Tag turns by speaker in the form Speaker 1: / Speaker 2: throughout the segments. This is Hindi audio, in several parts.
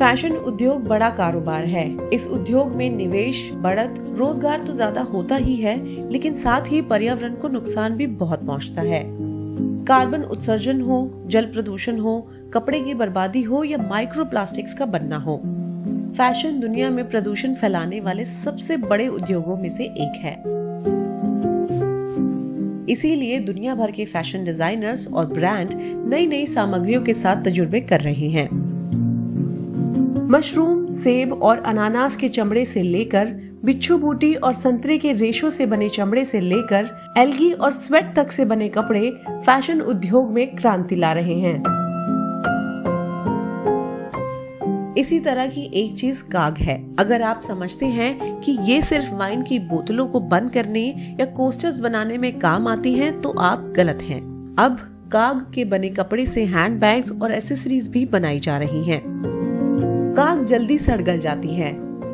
Speaker 1: फैशन उद्योग बड़ा कारोबार है। इस उद्योग में निवेश, बढ़त, रोजगार तो ज्यादा होता ही है, लेकिन साथ ही पर्यावरण को नुकसान भी बहुत पहुंचता है। कार्बन उत्सर्जन हो, जल प्रदूषण हो, कपड़े की बर्बादी हो या माइक्रो प्लास्टिक्स का बनना हो, फैशन दुनिया में प्रदूषण फैलाने वाले सबसे बड़े उद्योगों में से एक है। इसीलिए दुनिया भर के फैशन डिजाइनर्स और ब्रांड नई नई सामग्रियों के साथ तजुर्बे कर रहे हैं। मशरूम, सेब और अनानास के चमड़े से लेकर बिच्छू बूटी और संतरे के रेशों से बने चमड़े से लेकर एल्गी और स्वेट तक से बने कपड़े फैशन उद्योग में क्रांति ला रहे हैं। इसी तरह की एक चीज काग है। अगर आप समझते हैं कि ये सिर्फ वाइन की बोतलों को बंद करने या कोस्टर्स बनाने में काम आती हैं, तो आप गलत हैं। अब काग के बने कपड़े से हैंडबैग्स और एसेसरीज भी बनाई जा रही हैं। काग जल्दी सड़ गल जाती है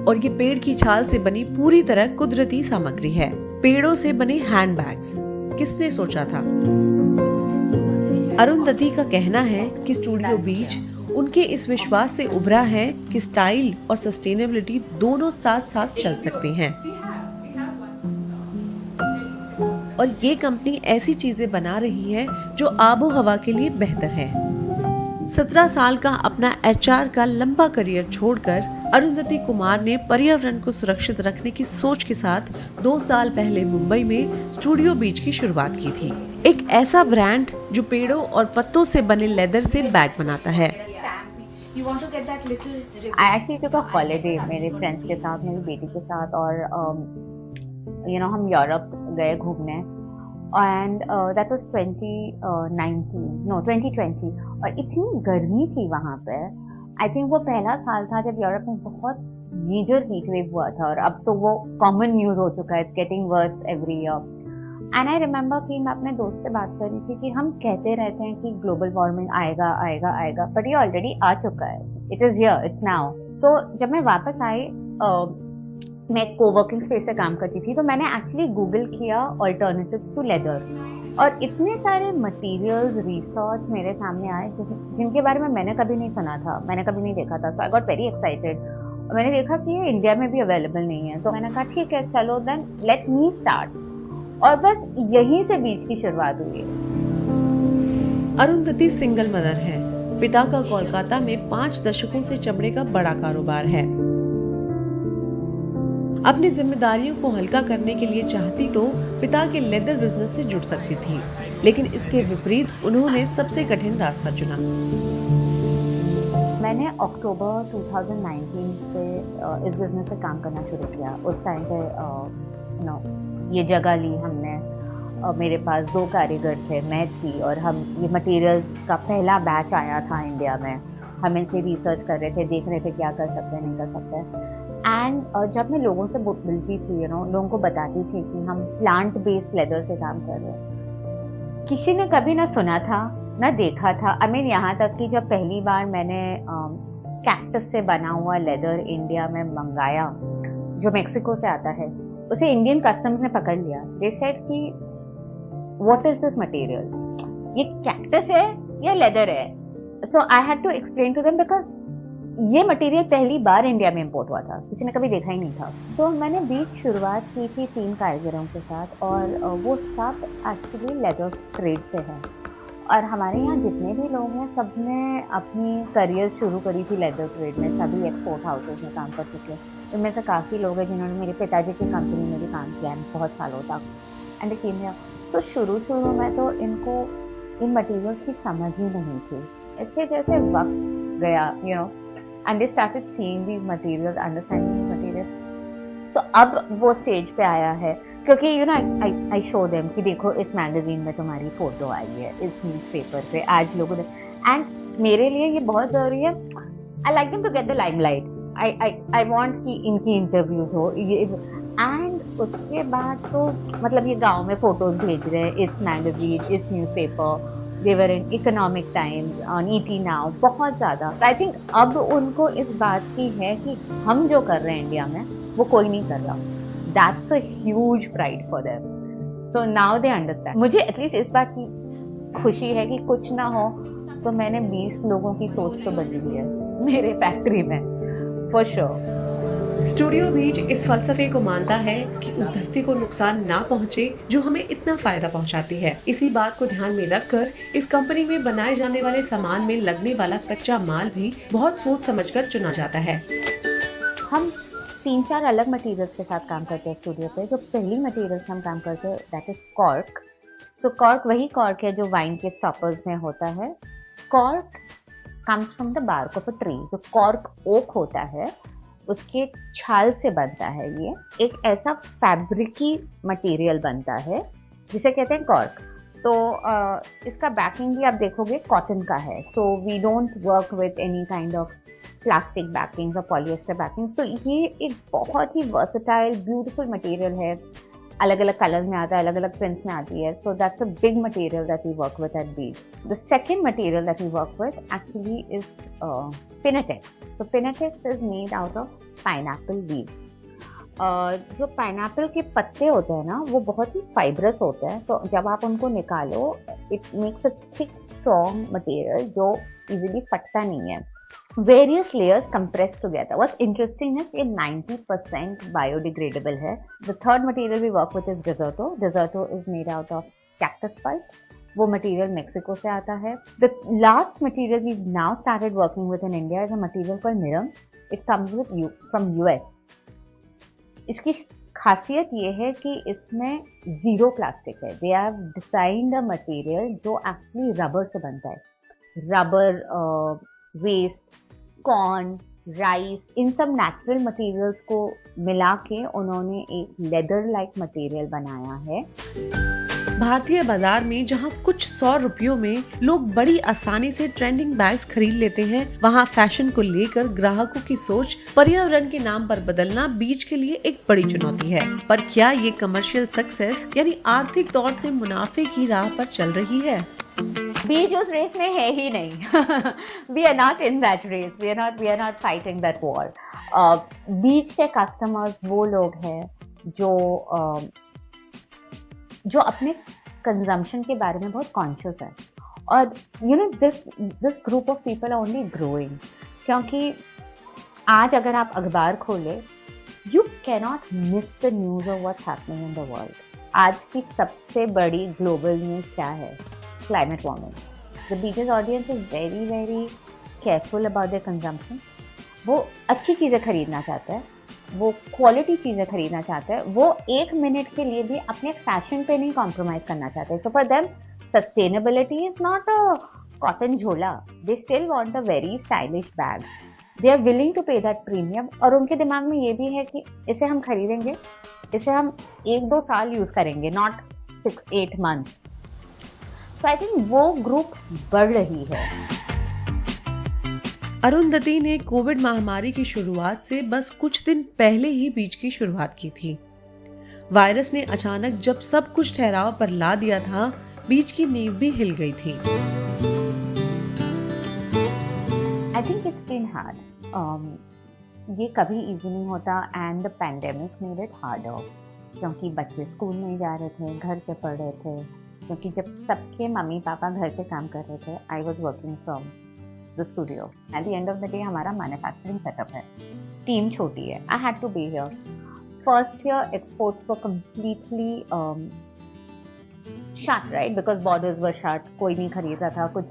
Speaker 1: और ये पेड़ की छाल से बनी पूरी तरह कुदरती सामग्री है। पेड़ों से बने हैंडबैग्स किसने सोचा था? अरुंधति का कहना है कि स्टूडियो बीच उनके इस विश्वास से उभरा है कि स्टाइल और सस्टेनेबिलिटी दोनों साथ साथ चल सकते हैं और ये कंपनी ऐसी चीजें बना रही है जो आबो हवा के लिए बेहतर है। 17 साल का अपना HR का लंबा करियर छोड़कर अरुंधति कुमार ने पर्यावरण को सुरक्षित रखने की सोच के साथ 2 साल पहले मुंबई में स्टूडियो बीच की शुरुआत की थी। एक ऐसा ब्रांड जो पेड़ों और पत्तों से बने लेदर से बैग बनाता है।
Speaker 2: I actually took a holiday मेरे फ्रेंड्स के साथ, मेरी बेटी के साथ, और हम यूरोप गए घूमने, एंड दैट वाज 2020, और इतनी गर्मी थी वहाँ पे। आई थिंक वो पहला साल था जब यूरोप में बहुत मेजर हीट वेव हुआ था, और अब तो वो कॉमन न्यूज हो चुका है, it's getting worse every year. And I remember कि मैं अपने दोस्त से बात कर रही थी कि हम कहते रहते हैं कि ग्लोबल वार्मिंग आएगा आएगा आएगा, बट ये ऑलरेडी आ चुका है, it is here, it's now. तो जब मैं वापस आई, मैं कोवर्किंग स्पेस से काम करती थी, तो मैंने एक्चुअली गूगल किया ऑल्टरनेटिव्स टू लेदर, और इतने सारे मटेरियल्स, रिसोर्स मेरे सामने आए जिनके बारे में मैंने कभी नहीं सुना था, मैंने कभी नहीं देखा था। सो आई गॉट वेरी एक्साइटेड। मैंने देखा कि ये इंडिया में भी अवेलेबल नहीं है, तो मैंने कहा ठीक है, चलो देन लेट मी स्टार्ट। और बस यहीं से बीच की शुरुआत हुई।
Speaker 1: अरुंधति सिंगल मदर है। पिता का कोलकाता में 5 दशकों से चमड़े का बड़ा कारोबार है। अपनी जिम्मेदारियों को हल्का करने के लिए चाहती तो पिता के लेदर बिजनेस से जुड़ सकती थी, लेकिन इसके विपरीत उन्होंने सबसे कठिन रास्ता चुना।
Speaker 2: मैंने अक्टूबर 2019 से इस बिजनेस से काम करना शुरू किया। उस टाइम पे ये जगह ली हमने, मेरे पास 2 कारीगर थे, मैं थी, और हम ये मटेरियल्स का पहला बैच आया था इंडिया में। हम इनसे रिसर्च कर रहे थे, देख रहे थे क्या कर सकते हैं, नहीं कर सकते। एंड जब मैं लोगों से मिलती थी, लोगों को बताती थी कि हम प्लांट बेस्ड लेदर से काम कर रहे हैं, किसी ने कभी ना सुना था ना देखा था। आई मीन यहाँ तक कि जब पहली बार मैंने कैक्टस से बना हुआ लेदर इंडिया में मंगाया, जो मेक्सिको से आता है, उसे इंडियन कस्टम्स ने पकड़ लिया। दे सेड कि व्हाट इज दिस मटेरियल, ये कैक्टस है या लेदर है? So I had to explain to them, because ये मटेरियल पहली बार इंडिया में इंपोर्ट हुआ था, किसी ने कभी देखा ही नहीं था। तो मैंने बीच शुरुआत की थी 3 कारीगरों के साथ, और वो सब एक्चुअली लेदर ट्रेड से हैं, और हमारे यहाँ जितने भी लोग हैं सब ने अपनी करियर शुरू करी थी लेदर ट्रेड में। सभी एक्सपोर्ट हाउसेज में काम कर चुके हैं। इनमें से काफ़ी लोग हैं जिन्होंने मेरे पिताजी की कंपनी में भी काम किया है बहुत सालों तक, एंड कीमिया। तो शुरू में तो इनको इन मटेरियल्स की समझ ही नहीं थी। इससे जैसे वक्त गया, and they started seeing these materials, understanding these materials. तो अब वो स्टेज पे आया है, क्योंकि आई शो देम कि देखो इस मैगजीन में तुम्हारी फोटो आई है, इस न्यूज़पेपर पे आज लोगों ने, एंड मेरे लिए ये बहुत जरूरी है। I like them to get the limelight. I want कि इनकी इंटरव्यूज हो ये, एंड उसके बाद तो मतलब ये गांव में फोटोज भेज रहे हैं, इस मैगजीन, इस newspaper, they were in economic times, on ET now, बहुत ज़्यादा। आई थिंक अब उनको इस बात की है कि हम जो कर रहे हैं इंडिया में वो कोई नहीं कर रहा। That's a huge pride for them. So now they understand. मुझे एटलीस्ट इस बात की खुशी है कि कुछ ना हो तो मैंने 20 लोगों की सोच तो बदली है मेरे फैक्ट्री में, फॉर श्योर।
Speaker 1: स्टूडियो बीज इस फलसफे को मानता है कि उस धरती को नुकसान ना पहुंचे जो हमें इतना फायदा पहुंचाती है। इसी बात को ध्यान में रखकर इस कंपनी में बनाए जाने वाले सामान में लगने वाला कच्चा माल भी बहुत सोच समझकर चुना जाता है।
Speaker 2: हम 3-4 अलग मटेरियल्स के साथ काम करते हैं स्टूडियो पे। जो पहली मटेरियल्स हम काम करते हैं that is cork. So cork वही कॉर्क है जो वाइन के स्टॉपर्स में होता है। Cork comes from the bark of a tree. जो कॉर्क ओक होता है उसके छाल से बनता है। ये एक ऐसा फैब्रिकी मटेरियल बनता है जिसे कहते हैं कॉर्क। तो इसका बैकिंग भी आप देखोगे कॉटन का है। So we don't work with any kind of plastic backing और पॉलिएस्टर बैकिंग। तो ये एक बहुत ही वर्सेटाइल ब्यूटीफुल मटेरियल है। अलग अलग कलर्स में आता है, अलग अलग प्रिंट्स में आती है। So that's a big material that we work with at Beej. The second material that we work with actually is Pinatex. So Pinatex is made out of pineapple leaves. जो पाइनएप्पल के पत्ते होते हैं ना वो बहुत ही फाइब्रस होते हैं। तो जब आप उनको निकालो it makes a thick strong material जो इजीली फटता नहीं है। Various layers compress together. What's interesting is ये 90% बायोडिग्रेडेबल है। The third material we work with is Desserto. Desserto is made out of cactus pulp. वो मटेरियल मेक्सिको से आता है। The last material we now started working with in India is a material called Mirum. It comes with from US. इसकी खासियत ये है कि इसमें जीरो प्लास्टिक है। They have designed a material जो एक्चुअली रबर से बनता है। रबर, वेस्ट, कॉर्न, राइस, इन सब नेचुरल मटेरियल्स को मिला के उन्होंने एक लेदर लाइक मटेरियल बनाया है।
Speaker 1: भारतीय बाजार में जहां कुछ 100 रुपयों में लोग बड़ी आसानी से ट्रेंडिंग बैग्स खरीद लेते हैं, वहां फैशन को लेकर ग्राहकों की सोच पर्यावरण के नाम पर बदलना बीज के लिए एक बड़ी चुनौती है। पर क्या ये कमर्शियल सक्सेस यानी आर्थिक तौर से मुनाफे की राह पर चल रही है?
Speaker 2: बीज उस रेस में है ही नहीं। We are not in that race. We are not fighting that war. बीज के कस्टमर्स वो लोग हैं जो अपने कंजम्पशन के बारे में बहुत कॉन्शियस है। और you know this group of people are only growing. क्योंकि आज अगर आप अखबार खोले you cannot miss the news of what's happening in the world. आज की सबसे बड़ी ग्लोबल न्यूज क्या है? Climate warming. The Beej's audience is very very careful about their consumption. वो अच्छी चीज़ें खरीदना चाहते हैं, वो क्वालिटी चीज़ें खरीदना चाहते हैं, वो 1 मिनट के लिए भी अपने फैशन पे नहीं कॉम्प्रोमाइज करना चाहते। So for them sustainability is not a cotton झोला। They still want a very stylish bag. They are willing to pay that premium. और उनके दिमाग में ये भी है कि इसे हम खरीदेंगे, इसे हम 1-2 साल यूज करेंगे, not 6-8 months. So I think वो ग्रुप बढ़ रही है।
Speaker 1: अरुंधति ने कोविड महामारी की शुरुआत से बस कुछ दिन पहले ही बीज की शुरुआत की थी। वायरस ने अचानक जब सब कुछ ठहराव पर ला दिया था, बीज की नींव भी हिल गई थी।
Speaker 2: I think it's been hard. ये कभी इजी नहीं होता and the pandemic made it harder. क्योंकि बच्चे स्कूल नहीं जा रहे थे, घर पे पढ़ रहे थे। क्योंकि जब सबके मम्मी पापा घर पे काम कर रहे थे, I was working from the studio. At the end of the day हमारा मैन्युफैक्चरिंग सेटअप है, टीम छोटी है। I had to be here. First year exports were completely shut, right, because borders were shut. कोई नहीं खरीद रहा था, कुछ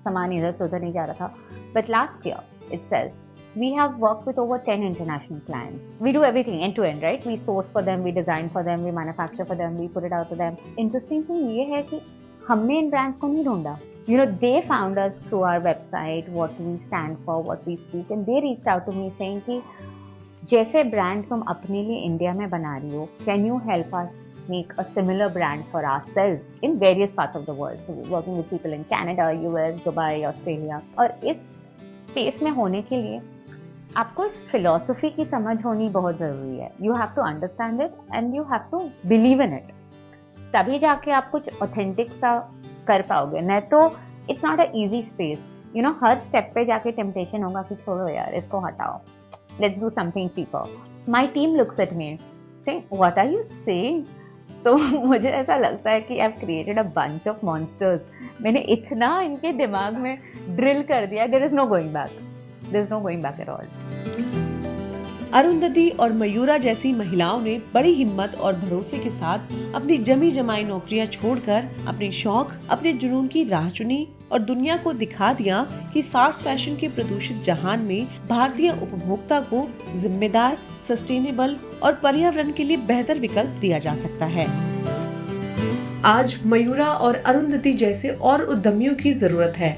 Speaker 2: सामान इधर से उधर नहीं जा रहा था। But last year itself we have worked with over 10 international clients. We do everything end to end, right? We source for them, we design for them, we manufacture for them, we put it out to them. Interesting thing ये है कि हमने इन ब्रांड्स को नहीं ढूंढा. You know, they found us through our website, what we stand for, what we speak, and they reached out to me saying कि जैसे ब्रांड तुम अपने लिए इंडिया में बना रही हो, can you help us make a similar brand for ourselves in various parts of the world? So we're working with people in Canada, US, Dubai, Australia. और इस स्पेस में होने के लिए आपको इस फिलॉसफी की समझ होनी बहुत ज़रूरी है. You have to understand it and you have to believe in it. तभी जाके आप कुछ ऑथेंटिक सा कर पाओगे. नहीं तो it's not a easy space. You know, हर स्टेप पे जाके टेम्पटेशन होगा कि छोड़ो यार, इसको हटाओ, let's do something cheaper. My team looks at me saying what are you saying? तो मुझे ऐसा लगता है कि I have created a bunch of monsters. मैंने इतना इनके दिमाग में ड्रिल कर दिया, there is no going back, there is no going back at all.
Speaker 1: Arundhati और मयूरा जैसी महिलाओं ने बड़ी हिम्मत और भरोसे के साथ अपनी जमी जमाई नौकरियां छोड़कर अपने शौक, अपने जुनून की राह चुनी और दुनिया को दिखा दिया कि फास्ट फैशन के प्रदूषित जहान में भारतीय उपभोक्ता को जिम्मेदार, सस्टेनेबल और पर्यावरण के लिए बेहतर विकल्प दिया जा सकता है। आज मयूरा और अरुंधति जैसे और उद्यमियों की जरूरत है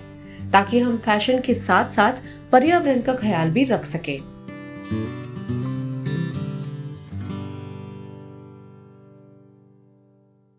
Speaker 1: ताकि हम फैशन के साथ साथ पर्यावरण का ख्याल भी रख सकें।